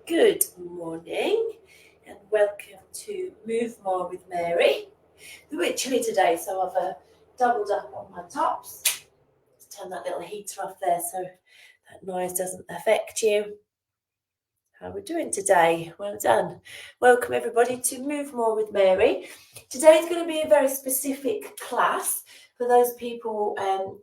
Good morning and welcome to Move More with Mary. It's a bit chilly today, so I've doubled up on my tops. Let's turn that little heater off there so that noise doesn't affect you. How are we doing today? Well done. Welcome everybody to Move More with Mary. Today's going to be a very specific class for those people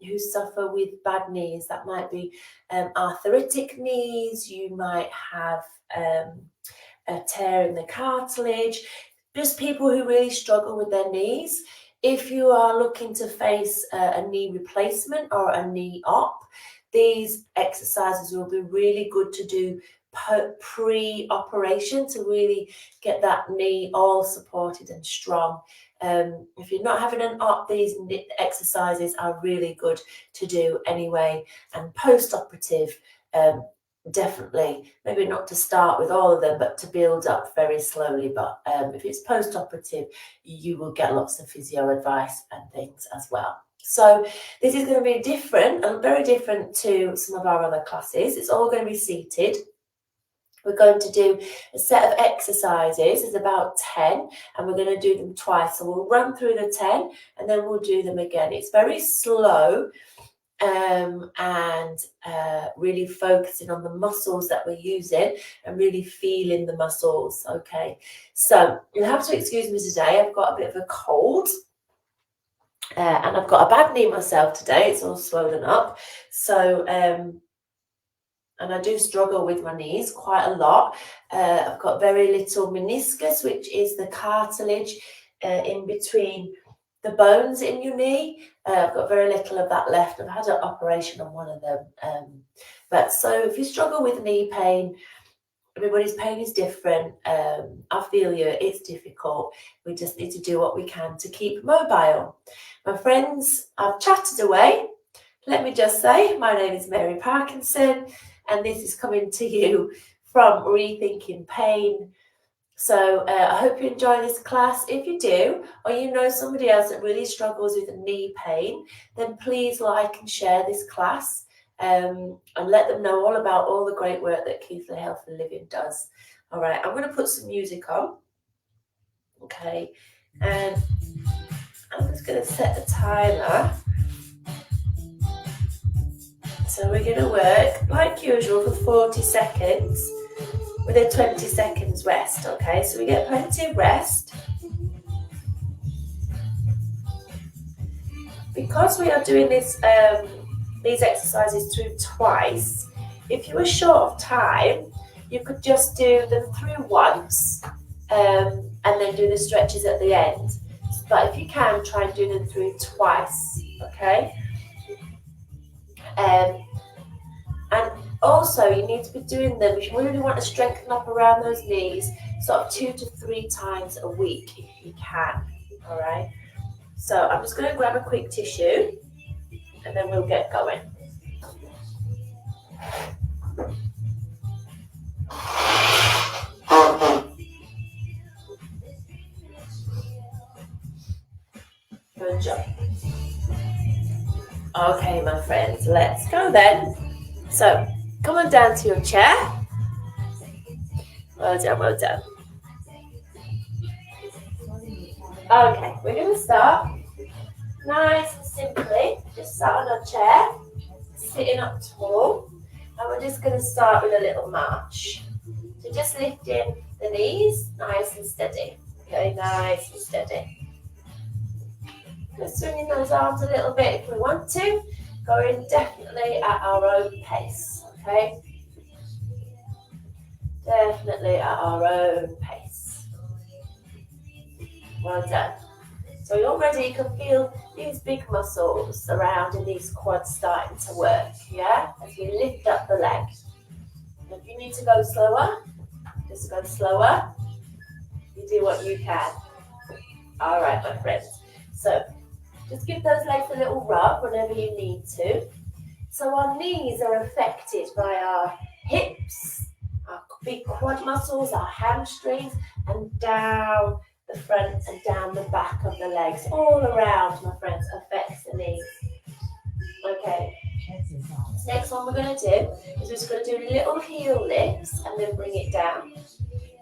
who suffer with bad knees. That might be arthritic knees, you might have a tear in the cartilage, just people who really struggle with their knees. If you are looking to face a knee replacement or a knee op, these exercises will be really good to do pre-operation to really get that knee all supported and strong. If you're not having an op, these exercises are really good to do anyway. And post-operative, definitely, maybe not to start with all of them, but to build up very slowly. But if it's post-operative, you will get lots of physio advice and things as well. So this is going to be different and very different to some of our other classes. It's all going to be seated. We're going to do a set of exercises. There's about 10, and we're going to do them twice. So we'll run through the 10 and then we'll do them again. It's very slow and really focusing on the muscles that we're using and really feeling the muscles. Okay, so you'll have to excuse me today. I've got a bit of a cold. And I've got a bad knee myself today. It's all swollen up. So, and I do struggle with my knees quite a lot. I've got very little meniscus, which is the cartilage in between the bones in your knee. I've got very little of that left. I've had an operation on one of them. But so if you struggle with knee pain, everybody's pain is different. I feel you, it's difficult. We just need to do what we can to keep mobile. My friends, I've chatted away. Let me just say, my name is Mary Parkinson, and this is coming to you from Rethinking Pain. So I hope you enjoy this class. If you do, or you know somebody else that really struggles with knee pain, then please like and share this class and let them know all about all the great work that Keithley Health and Living does. All right, I'm going to put some music on. Okay, and I'm just going to set the timer. So we're going to work, like usual, for 40 seconds with a 20 seconds rest, okay? So we get plenty of rest. Because we are doing this, these exercises through twice, if you were short of time, you could just do them through once and then do the stretches at the end. But if you can, try and do them through twice, okay? And also, you need to be doing them, if you really want to strengthen up around those knees, sort of 2 to 3 times a week if you can, all right? So I'm just going to grab a quick tissue and then we'll get going. Good job. Okay, my friends, let's go then. So come on down to your chair. Well done, well done. Okay, we're going to start nice and simply, just sat on our chair, sitting up tall, and we're just going to start with a little march. So just lifting the knees, nice and steady. Okay, nice and steady. Just swinging those arms a little bit if we want to, going definitely at our own pace, okay? Definitely at our own pace. Well done. So already you can feel these big muscles surrounding these quads starting to work, yeah? As we lift up the leg. If you need to go slower, just go slower. You do what you can. All right, my friends. So just give those legs a little rub whenever you need to. So our knees are affected by our hips, our big quad muscles, our hamstrings, and down the front and down the back of the legs. All around, my friends, affects the knees. Okay, This next one we're going to do is we're just going to do little heel lifts and then bring it down.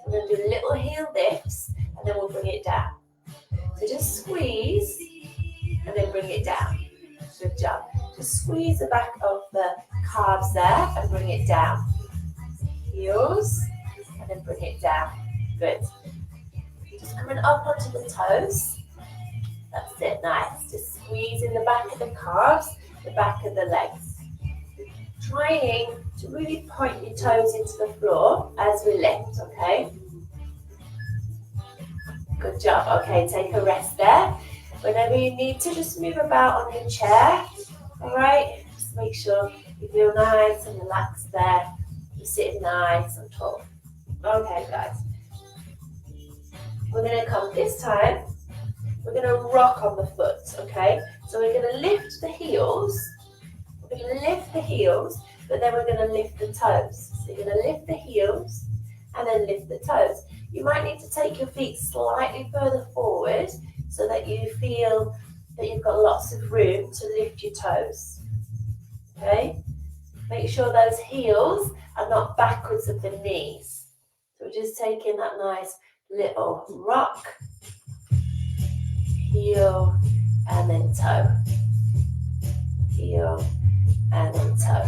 We're going to do little heel lifts and then we'll bring it down. So just squeeze and then bring it down. Good job. Just squeeze the back of the calves there and bring it down. Heels and then bring it down. Good. Just coming up onto the toes. That's it, nice. Just squeezing the back of the calves, the back of the legs. Trying to really point your toes into the floor as we lift, okay? Good job. Okay, take a rest there. Whenever you need to, just move about on your chair, all right? Just make sure you feel nice and relaxed there. You're sitting nice and tall. Okay, guys. We're going to come this time. We're going to rock on the foot, okay? So we're going to lift the heels. We're going to lift the heels, but then we're going to lift the toes. So you're going to lift the heels and then lift the toes. You might need to take your feet slightly further forward so that you feel that you've got lots of room to lift your toes, okay? Make sure those heels are not backwards of the knees. So we're just taking that nice little rock, heel, and then toe. Heel, and then toe.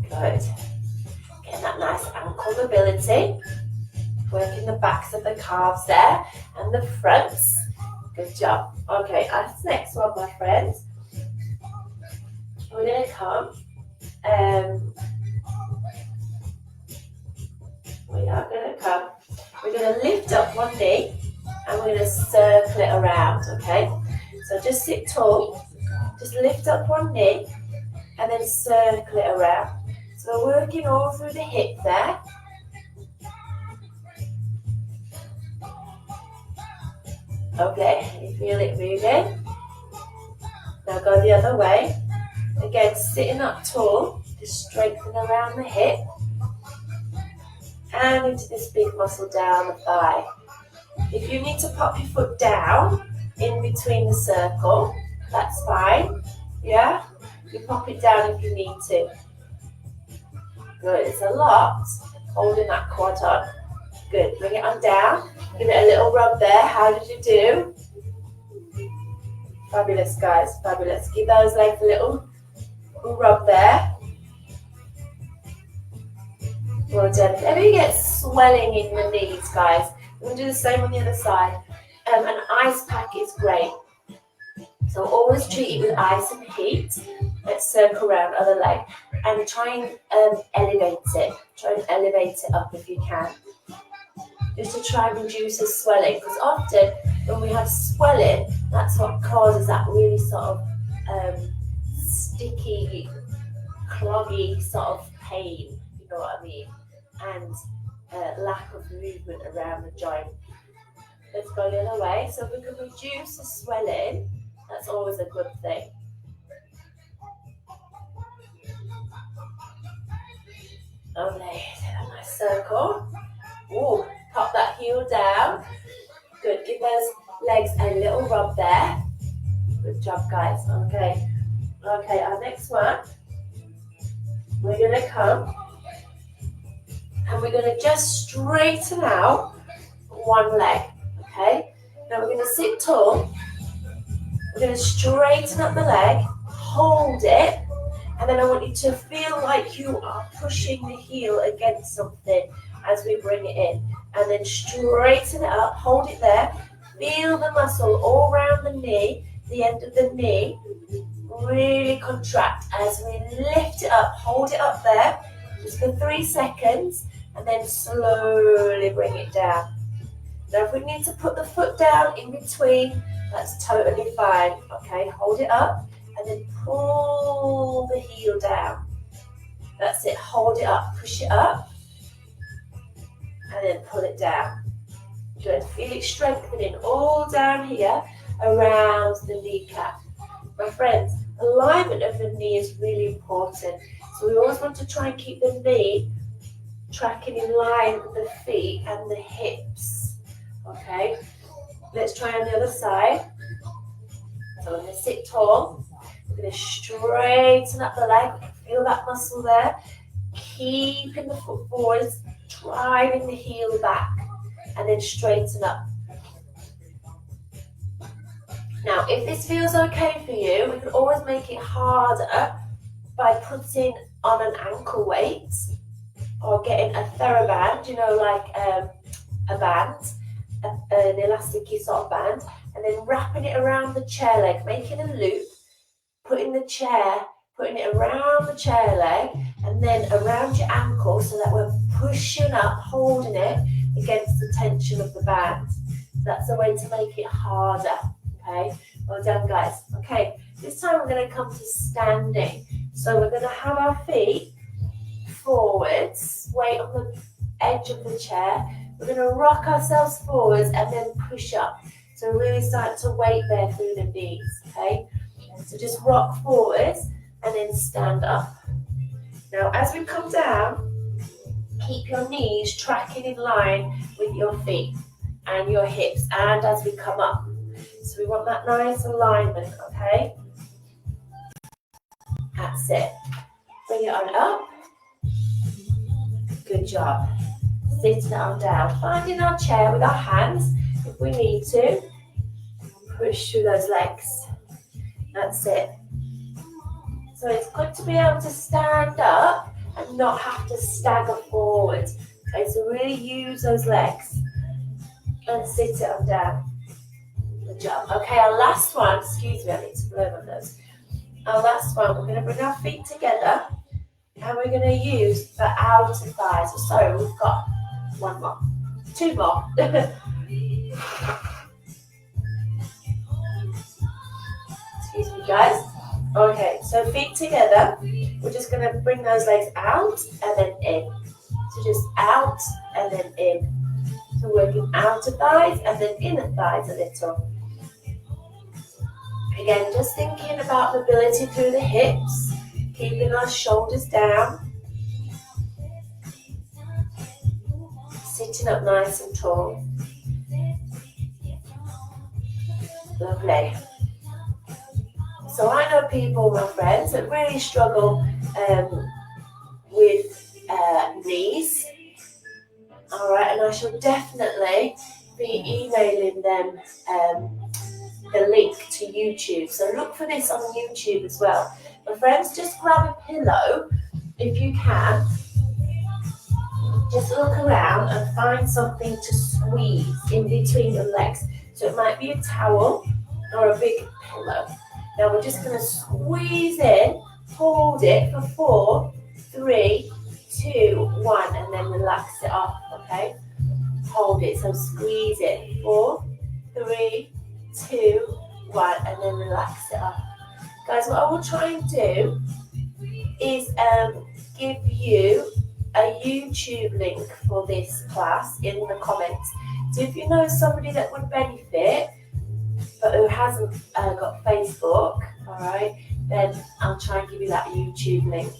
Good. Getting that nice ankle mobility. Working the backs of the calves there and the fronts. Good job. Okay, that's the next one, my friends. We're going to come. We're going to lift up one knee and we're going to circle it around, okay? So just sit tall, just lift up one knee and then circle it around. So we're working all through the hip there. Okay, you feel it moving? Now go the other way. Again, sitting up tall, just strengthen around the hip. And into this big muscle down the thigh. If you need to pop your foot down in between the circle, that's fine. Yeah? You pop it down if you need to. Good, it's a lot. Holding that quad on. Good, bring it on down. Give it a little rub there. How did you do? Fabulous, guys, fabulous. Give those legs a little rub there. Well done. Whenever you get swelling in the knees, guys, we're going to do the same on the other side. An ice pack is great. So always treat it with ice and heat. Let's circle around other leg. And try and elevate it. Try and elevate it up if you can. Just to try and reduce the swelling. Because often when we have swelling, that's what causes that really sort of sticky, cloggy sort of pain. You know what I mean? And lack of movement around the joint. Let's go the other way. So if we can reduce the swelling, that's always a good thing. Okay, take a nice circle. Ooh, pop that heel down. Good, give those legs a little rub there. Good job, guys. Okay, our next one, we're going to come and we're going to just straighten out one leg, okay? Now we're going to sit tall. We're going to straighten up the leg, hold it, and then I want you to feel like you are pushing the heel against something as we bring it in. And then straighten it up, hold it there, feel the muscle all around the knee, the end of the knee, really contract as we lift it up, hold it up there, just for 3 seconds, and then slowly bring it down. Now if we need to put the foot down in between, that's totally fine, okay? Hold it up, and then pull the heel down. That's it, hold it up, push it up, and then pull it down. Good, feel it strengthening all down here around the kneecap. My friends, alignment of the knee is really important. So we always want to try and keep the knee tracking in line with the feet and the hips. Okay, let's try on the other side. So we're going to sit tall. We're going to straighten up the leg. Feel that muscle there. Keeping the foot forwards, driving the heel back, and then straighten up. Now, if this feels okay for you, we can always make it harder by putting on an ankle weight or getting a TheraBand, you know, like a band, an elastic sort of band, and then wrapping it around the chair leg, making a loop, putting it around the chair leg, and then around your ankle so that we're pushing up, holding it against the tension of the band. That's a way to make it harder. Okay, well done, guys. Okay, this time we're going to come to standing. So we're going to have our feet forwards, weight on the edge of the chair. We're going to rock ourselves forwards and then push up. So really start to weight there through the knees. Okay, so just rock forwards and then stand up. Now, as we come down, keep your knees tracking in line with your feet and your hips, and as we come up. So we want that nice alignment, okay? That's it. Bring it on up. Good job. Sitting on down. Finding our chair with our hands, if we need to. Push through those legs. That's it. So it's good to be able to stand up and not have to stagger forward. Okay, so really use those legs. And sit it on down. Good job. Okay, our last one, excuse me, I need to blow my nose. Our last one, we're going to bring our feet together and we're going to use the outer thighs. So we've got one more, two more. Excuse me, guys. Okay, so feet together. We're just going to bring those legs out and then in. So just out and then in. So working outer thighs and then inner thighs a little. Again, just thinking about mobility through the hips, keeping our shoulders down, sitting up nice and tall. Lovely. So I know people, my friends, that really struggle with knees. All right, and I shall definitely be emailing them the link to YouTube. So look for this on YouTube as well. My friends, just grab a pillow if you can. Just look around and find something to squeeze in between your legs. So it might be a towel or a big pillow. Now we're just going to squeeze in, hold it for 4, 3, 2, 1, and then relax it off, okay? Hold it, so squeeze it, 4, 3, 2, 1, and then relax it off. Guys, what I will try and do is give you a YouTube link for this class in the comments. So if you know somebody that would benefit, but who hasn't got Facebook, all right, then I'll try and give you that YouTube link.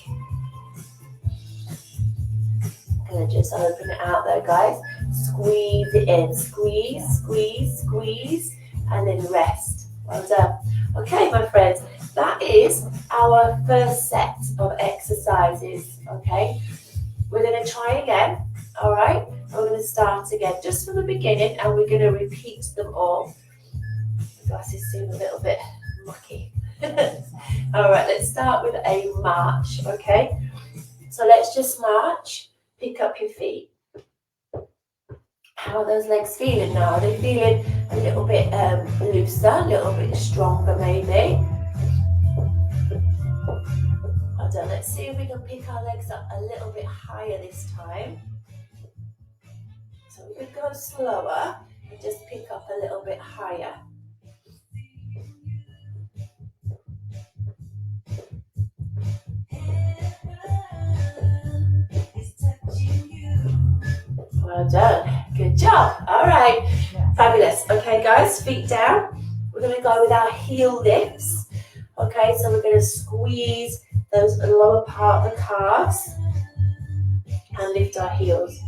I'm going to just open it out there, guys. Squeeze it in. Squeeze, squeeze, squeeze, and then rest. Well done. Okay, my friends, that is our first set of exercises, okay? We're going to try again, all right? We're going to start again just from the beginning, and we're going to repeat them all. The glasses seem a little bit mucky. All right, let's start with a march, okay? So let's just march. Pick up your feet. How are those legs feeling now? Are they feeling a little bit looser, a little bit stronger maybe? Well done. Let's see if we can pick our legs up a little bit higher this time. So we could go slower and just pick up a little bit higher. Well done. Good job. All right. Fabulous. Okay, guys, feet down. We're going to go with our heel lifts. Okay, so we're going to squeeze those lower part of the calves and lift our heels.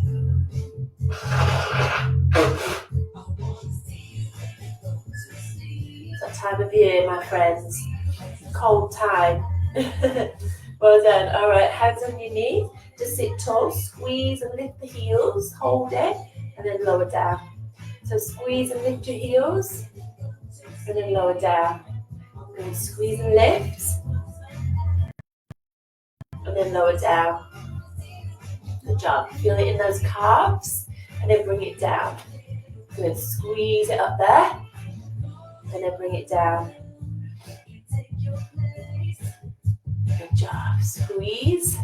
So time of year, my friends. Cold time. Well done. All right, hands on your knees. Just sit tall, squeeze and lift the heels, hold it, and then lower down. So squeeze and lift your heels, and then lower down. And squeeze and lift, and then lower down. Good job. Feel it in those calves, and then bring it down. Good. Squeeze it up there, and then bring it down. Good job. Squeeze.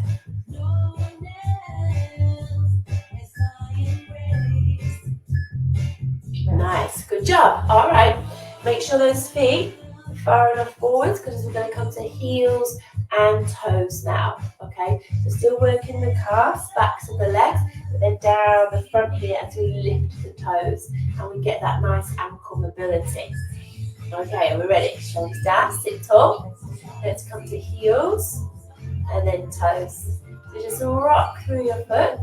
Nice. Good job. All right. Make sure those feet are far enough forwards because we're going to come to heels and toes now. Okay. So still working the calves, backs of the legs, but then down the front here as we lift the toes and we get that nice ankle mobility. Okay. Are we ready? Shoulders down. Sit tall. Let's come to heels and then toes. So just rock through your foot.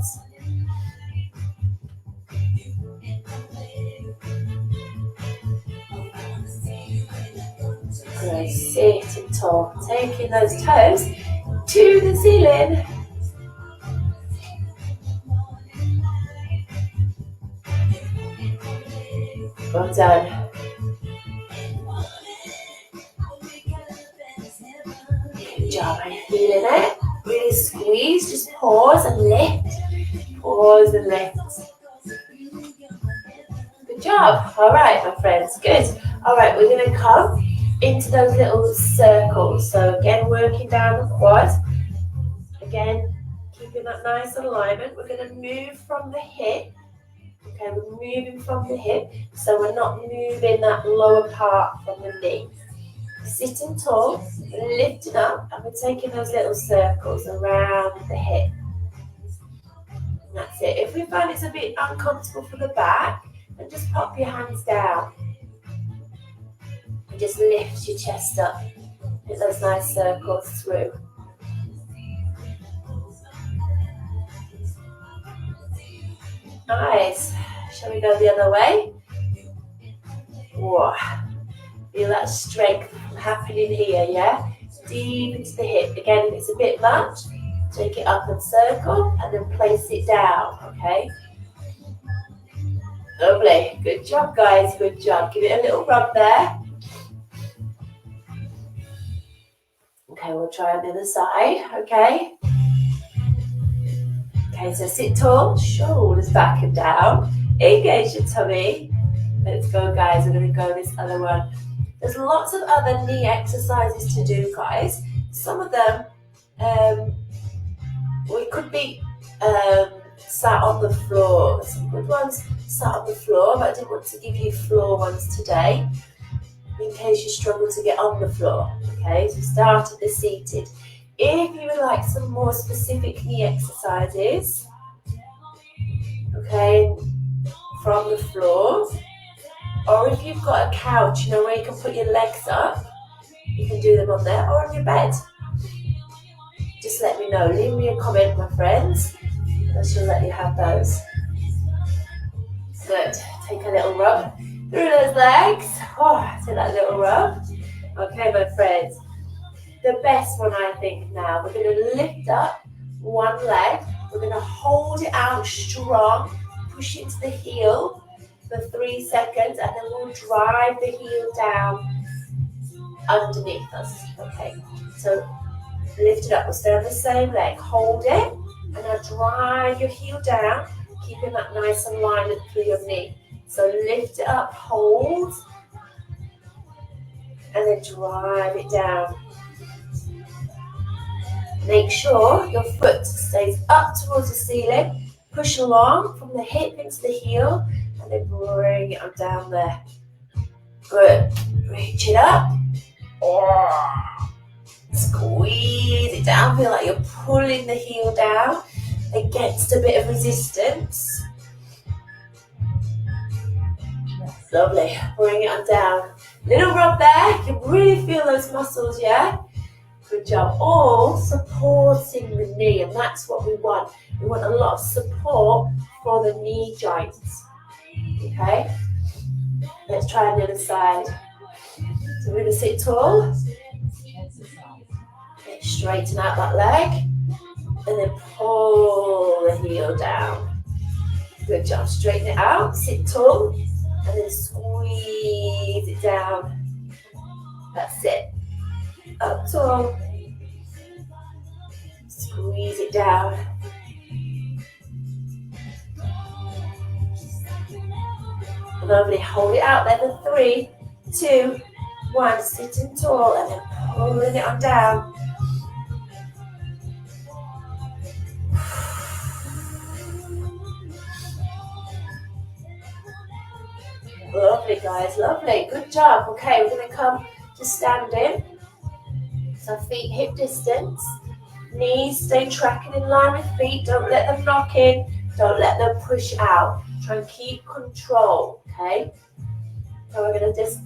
Good, sitting tall, taking those toes to the ceiling. Well done. Good job, are you feeling it? Really squeeze, just pause and lift. Pause and lift. Good job. All right, my friends, good. All right, we're going to come into those little circles. So again, working down the quad. Again, keeping that nice alignment. We're going to move from the hip. Okay, we're moving from the hip. So we're not moving that lower part from the knee. Sitting tall, lifting up, and we're taking those little circles around the hip. And that's it. If we find it's a bit uncomfortable for the back, then just pop your hands down. And just lift your chest up. Get those nice circles through. Nice. Shall we go the other way? Whoa. Feel that strength happening here, yeah? Deep into the hip. Again, if it's a bit much, take it up and circle and then place it down, okay? Lovely. Good job, guys. Good job. Give it a little rub there. Okay, we'll try on the other side, okay? Okay, so sit tall, shoulders back and down. Engage your tummy. Let's go, guys. We're going to go this other one. There's lots of other knee exercises to do, guys. Some of them, we could be sat on the floor. Some good ones sat on the floor, but I didn't want to give you floor ones today in case you struggle to get on the floor. Okay, so start at the seated. If you would like some more specific knee exercises, okay, from the floor, or if you've got a couch, you know, where you can put your legs up, you can do them on there, or on your bed. Just let me know. Leave me a comment, my friends. I shall let you have those. Good. Take a little rub through those legs. Oh, take that little rub. Okay, my friends. The best one, I think, now. We're going to lift up one leg. We're going to hold it out strong. Push into the heel for 3 seconds, and then we'll drive the heel down underneath us. Okay, so lift it up. We'll stay on the same leg. Hold it, and now drive your heel down, keeping that nice alignment through your knee. So lift it up, hold, and then drive it down. Make sure your foot stays up towards the ceiling. Push along from the hip into the heel, and then bring it on down there. Good. Reach it up. Oh. Squeeze it down. Feel like you're pulling the heel down against a bit of resistance. Lovely. Bring it on down. Little rub there. You can really feel those muscles, yeah? Good job. All supporting the knee, and that's what we want. We want a lot of support for the knee joints. Okay? Let's try on the other side. So we're going to sit tall. Straighten out that leg. And then pull the heel down. Good job. Straighten it out. Sit tall. And then squeeze it down. That's it. Up tall. Squeeze it down. Lovely. Hold it out there for 3, 2, 1. Sitting tall and then pulling it on down. Lovely, guys. Lovely. Good job. Okay, we're going to come to standing. So feet hip distance. Knees stay tracking in line with feet. Don't let them knock in. Don't let them push out. Try and keep control, okay? So we're going to just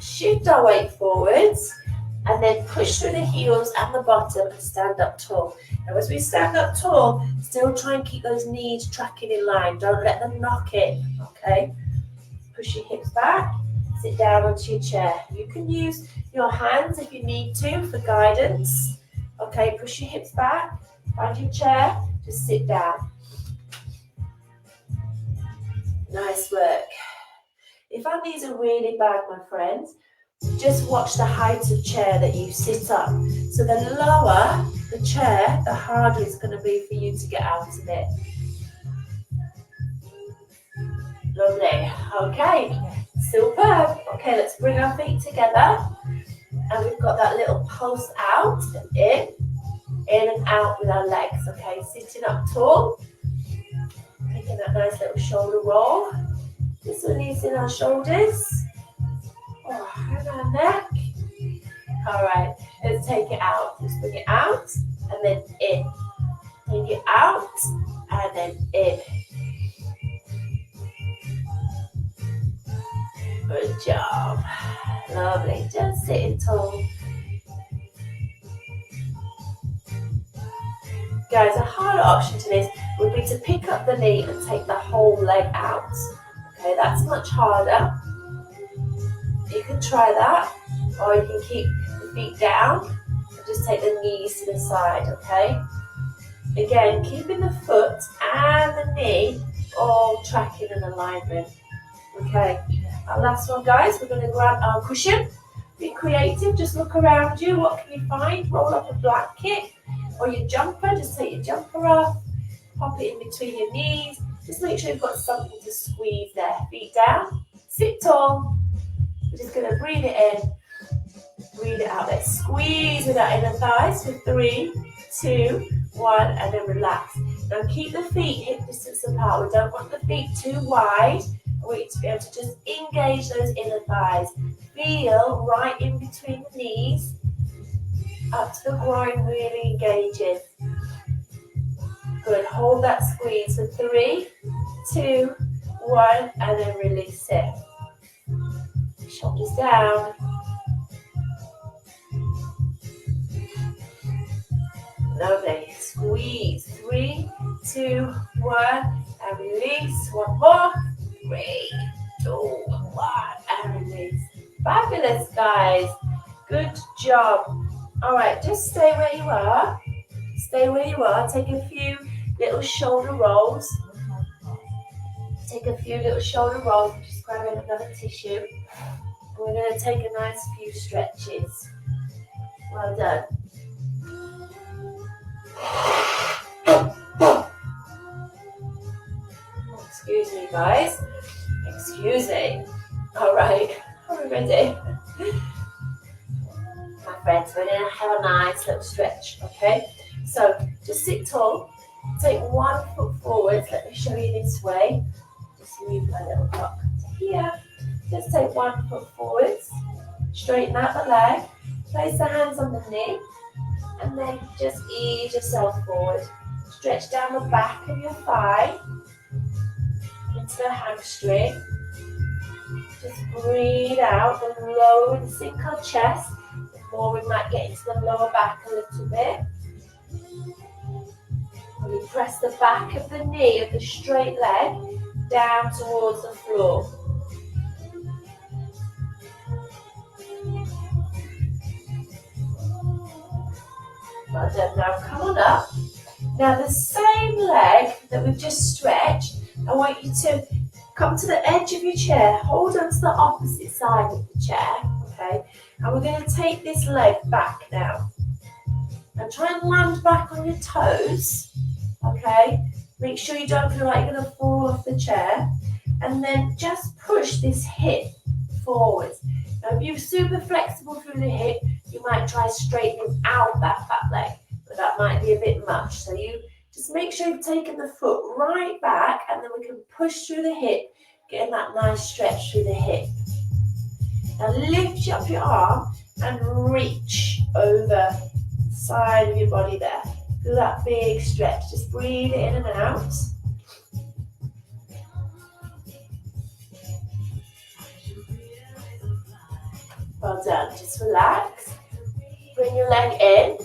shift our weight forwards and then push through the heels and the bottom and stand up tall. Now as we stand up tall, still try and keep those knees tracking in line. Don't let them knock in, okay? Push your hips back, sit down onto your chair. You can use your hands if you need to for guidance. Okay, push your hips back, find your chair, just sit down. Nice work. If our knees are really bad, my friends, just watch the height of chair that you sit up. So the lower the chair, the harder it's going to be for you to get out of it. Lovely. Okay, superb. Okay, let's bring our feet together. And we've got that little pulse out and in and out with our legs. Okay, sitting up tall. Making that nice little shoulder roll. Just releasing our shoulders. Oh, and our neck. All right, let's take it out. Just bring it out and then in. Take it out and then in. Good job. Lovely. Just sitting tall. Guys, a harder option to this would be to pick up the knee and take the whole leg out. Okay, that's much harder. You can try that, or you can keep the feet down and just take the knees to the side, okay? Again, keeping the foot and the knee all tracking in alignment. Okay, our last one, guys, we're going to grab our cushion. Be creative, just look around you. What can you find? Roll up a blanket or your jumper. Just take your jumper off, pop it in between your knees. Just make sure you've got something to squeeze there. Feet down, sit tall. We're just going to breathe it in, breathe it out. Let's squeeze with our inner thighs for 3, 2, 1, and then relax. Now keep the feet hip distance apart. We don't want the feet too wide. I want you to be able to just engage those inner thighs. Feel right in between the knees, up to the groin, really engaging. Good, hold that squeeze for 3, 2, 1, and then release it. Shoulders down. Lovely, squeeze, 3, 2, 1, and release. One more. 3, 2, 1, and release. Fabulous, guys. Good job. All right, just stay where you are. Stay where you are. Take a few little shoulder rolls. Take a few little shoulder rolls. Just grabbing another tissue. We're going to take a nice few stretches. Well done. Excuse me, guys. Excuse me. All right, are we ready? My friends, we're going to have a nice little stretch, okay? So just sit tall. Take 1 foot forward. Let me show you this way. Just move my little rock to here. Just take 1 foot forwards. Straighten out the leg. Place the hands on the knee. And then just ease yourself forward. Stretch down the back of your thigh into the hamstring. Just breathe out. The lower we sink our chest, the more we might get into the lower back a little bit. And we press the back of the knee of the straight leg down towards the floor. Well done. Now come on up. Now the same leg that we've just stretched, I want you to come to the edge of your chair, hold on to the opposite side of the chair, okay? And we're going to take this leg back now. And try and land back on your toes, okay? Make sure you don't feel like you're going to fall off the chair. And then just push this hip forwards. Now if you're super flexible through the hip, you might try straightening out that fat leg, but that might be a bit much. So you just make sure you've taken the foot right back, and then we can push through the hip, getting that nice stretch through the hip. Now lift up your arm and reach over the side of your body there. Do that big stretch. Just breathe in and out. Well done. Just relax. Bring your leg in.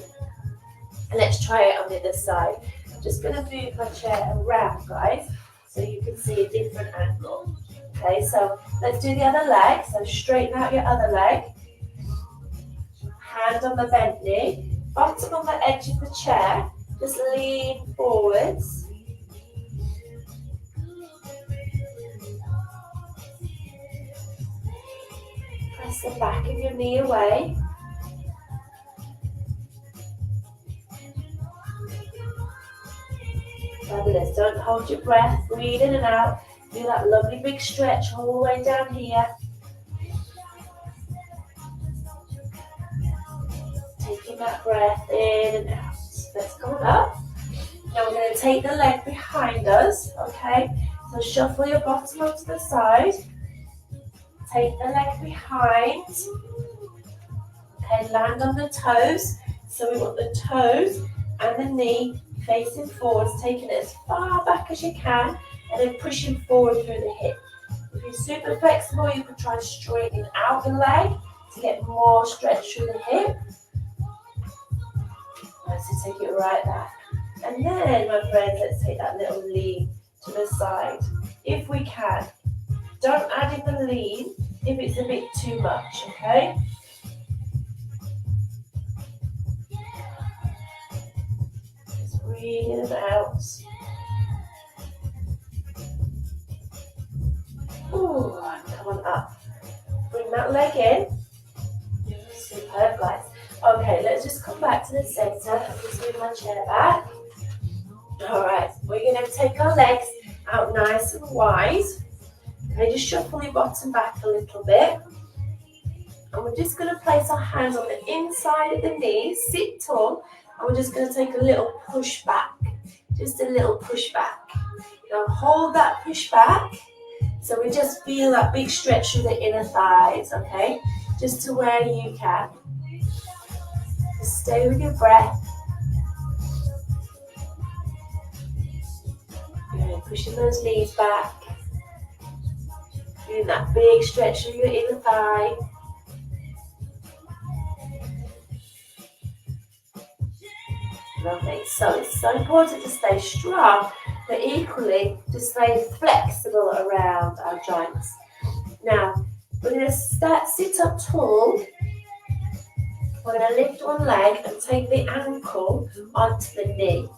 And let's try it on the other side. I'm just going to move my chair around, guys, so you can see a different angle. Okay, so let's do the other leg. So straighten out your other leg. Hand on the bent knee. Bottom on the edge of the chair. Just lean forwards. Press the back of your knee away. Fabulous. Don't hold your breath. Breathe in and out. Do that lovely big stretch all the way down here. Taking that breath in and out. Let's come up. Now we're going to take the leg behind us. Okay. So shuffle your bottom onto the side. Take the leg behind. Okay, land on the toes. So we want the toes and the knee facing forwards, taking it as far back as you can, and then pushing forward through the hip. If you're super flexible, you can try straightening out the leg to get more stretch through the hip. Right, so take it right back. And then, my friends, let's take that little lean to the side, if we can. Don't add in the lean if it's a bit too much, okay? Just breathe in and out. Ooh, come on up. Bring that leg in. Superb, guys. Okay, let's just come back to the center. I'll just move my chair back. All right, we're going to take our legs out nice and wide. Okay, just shuffle your bottom back a little bit. And we're just going to place our hands on the inside of the knees, sit tall, and we're just going to take a little push back. Just a little push back. Now hold that push back. So we just feel that big stretch through the inner thighs, okay? Just to where you can. Just stay with your breath. Good, pushing those knees back. Doing that big stretch through your inner thigh. Lovely. So it's so important to stay strong, but equally to stay flexible around our joints. Now, we're going to sit up tall. We're going to lift one leg and take the ankle onto the knee.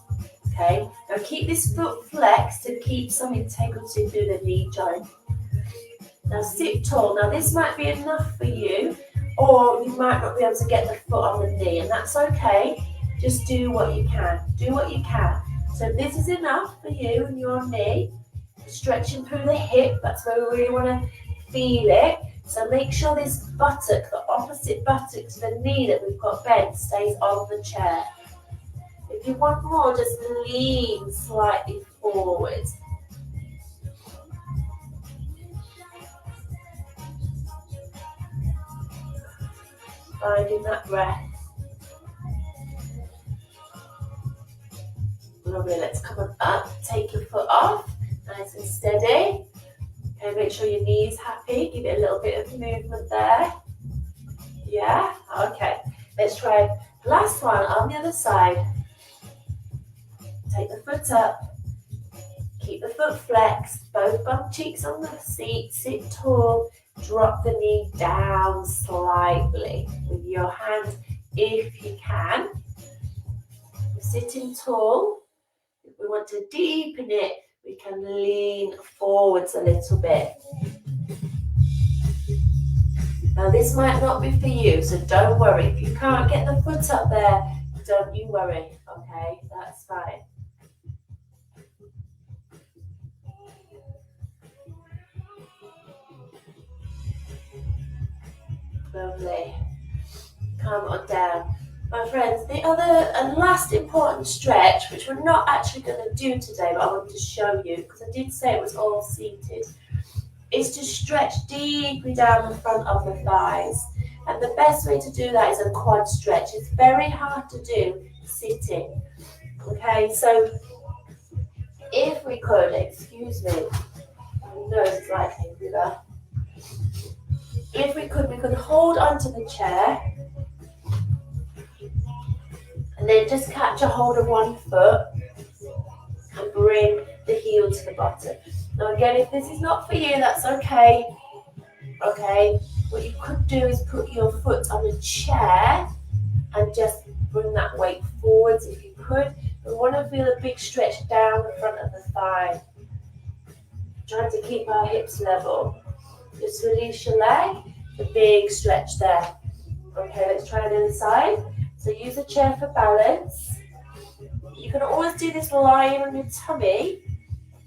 Okay? Now keep this foot flexed to keep some integrity through the knee joint. Now sit tall. Now this might be enough for you, or you might not be able to get the foot on the knee, and that's okay. Just do what you can. Do what you can. So if this is enough for you and your knee, stretching through the hip, that's where we really want to feel it. So make sure this buttock, the opposite buttock to the knee that we've got bent, stays on the chair. If you want more, just lean slightly forward. Finding that breath. Lovely, let's come on up, take your foot off, nice and steady. Okay, make sure your knee's happy, give it a little bit of movement there. Yeah, okay. Let's try last one on the other side. Take the foot up, keep the foot flexed, both bum cheeks on the seat, sit tall, drop the knee down slightly with your hand if you can. Sitting tall. If we want to deepen it, we can lean forwards a little bit. Now this might not be for you, so don't worry. If you can't get the foot up there, don't you worry, okay? That's fine. Lovely. Come on down. My friends, the other and last important stretch, which we're not actually going to do today, but I wanted to show you, because I did say it was all seated, is to stretch deeply down the front of the thighs. And the best way to do that is a quad stretch. It's very hard to do sitting. Okay, so if we could, excuse me, my nose is like a river. If we could hold onto the chair and then just catch a hold of one foot and bring the heel to the bottom. Now again, if this is not for you, that's okay. Okay, what you could do is put your foot on a chair and just bring that weight forwards if you could. We want to feel a big stretch down the front of the thigh. Trying to keep our hips level. Just release your leg, the big stretch there. Okay, let's try the other side. So use a chair for balance. You can always do this lying on your tummy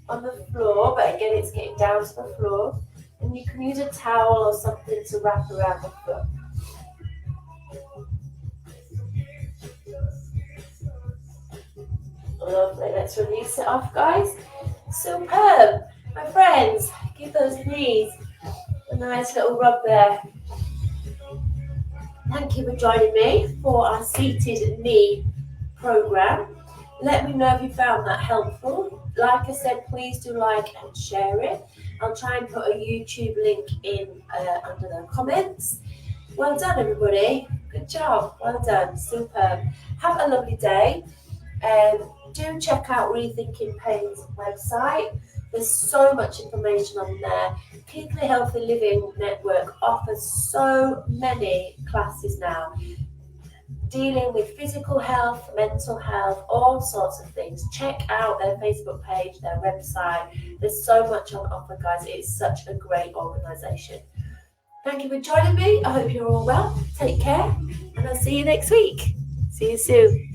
on the floor, but again, it's getting down to the floor. And you can use a towel or something to wrap around the foot. Lovely, let's release it off, guys. Superb. My friends, give those knees a nice little rub there. Thank you for joining me for our seated knee program. Let me know if you found that helpful. Like I said, please do like and share it. I'll try and put a YouTube link in under the comments. Well done, everybody. Good job. Well done. Superb. Have a lovely day. Do check out Rethinking Pain's website. There's so much information on there. Particularly Healthy Living Network offers so many classes now, dealing with physical health, mental health, all sorts of things. Check out their Facebook page, their website. There's so much on offer, guys. It's such a great organisation. Thank you for joining me. I hope you're all well. Take care, and I'll see you next week. See you soon.